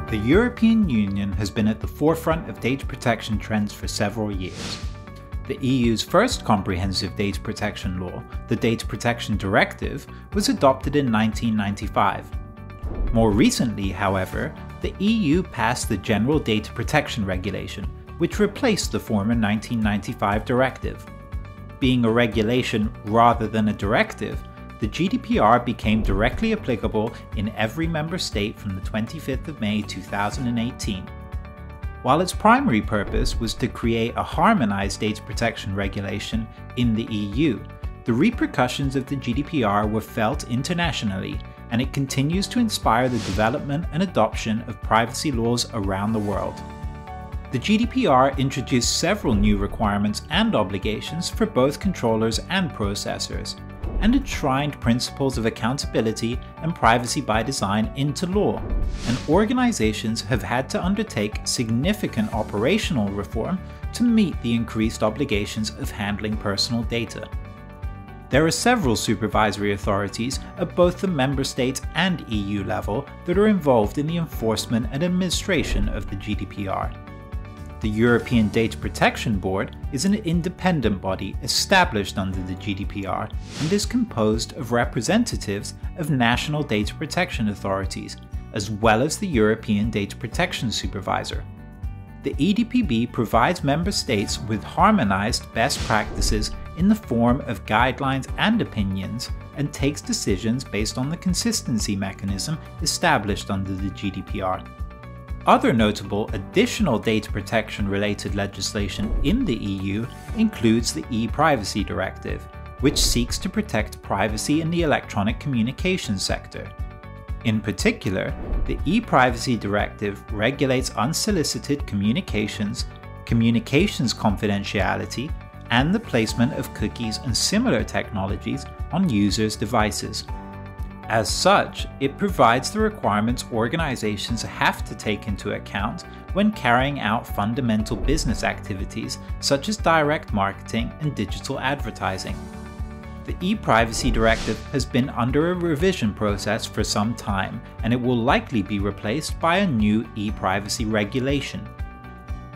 The European Union has been at the forefront of data protection trends for several years. The EU's first comprehensive data protection law, the Data Protection Directive, was adopted in 1995. More recently, however, the EU passed the General Data Protection Regulation, which replaced the former 1995 directive. Being a regulation rather than a directive, the GDPR became directly applicable in every member state from the 25th of May 2018. While its primary purpose was to create a harmonized data protection regulation in the EU, the repercussions of the GDPR were felt internationally, and it continues to inspire the development and adoption of privacy laws around the world. The GDPR introduced several new requirements and obligations for both controllers and processors, and enshrined principles of accountability and privacy by design into law, and organizations have had to undertake significant operational reform to meet the increased obligations of handling personal data. There are several supervisory authorities at both the member state and EU level that are involved in the enforcement and administration of the GDPR. The European Data Protection Board is an independent body established under the GDPR and is composed of representatives of national data protection authorities, as well as the European Data Protection Supervisor. The EDPB provides member states with harmonized best practices in the form of guidelines and opinions, and takes decisions based on the consistency mechanism established under the GDPR. Other notable additional data protection related legislation in the EU includes the e-Privacy Directive, which seeks to protect privacy in the electronic communications sector. In particular, the e-Privacy Directive regulates unsolicited communications, communications confidentiality, and the placement of cookies and similar technologies on users' devices. As such, it provides the requirements organizations have to take into account when carrying out fundamental business activities such as direct marketing and digital advertising. The e-Privacy Directive has been under a revision process for some time, and it will likely be replaced by a new e-Privacy regulation.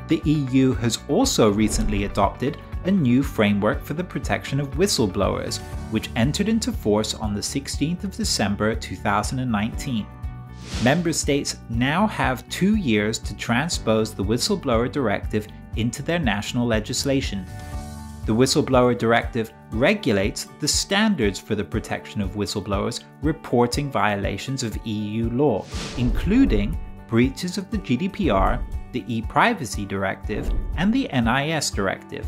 The EU has also recently adopted a new framework for the protection of whistleblowers, which entered into force on the 16th of December 2019. Member states now have 2 years to transpose the Whistleblower Directive into their national legislation. The Whistleblower Directive regulates the standards for the protection of whistleblowers reporting violations of EU law, including breaches of the GDPR, the e-Privacy Directive, and the NIS Directive.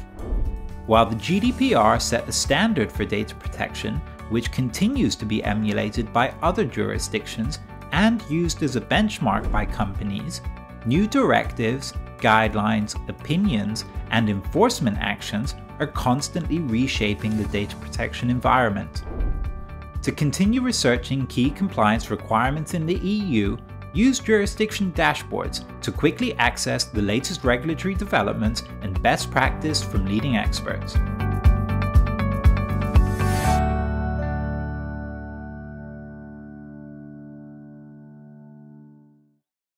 While the GDPR set the standard for data protection, which continues to be emulated by other jurisdictions and used as a benchmark by companies, new directives, guidelines, opinions, and enforcement actions are constantly reshaping the data protection environment. To continue researching key compliance requirements in the EU, use jurisdiction dashboards to quickly access the latest regulatory developments and best practice from leading experts.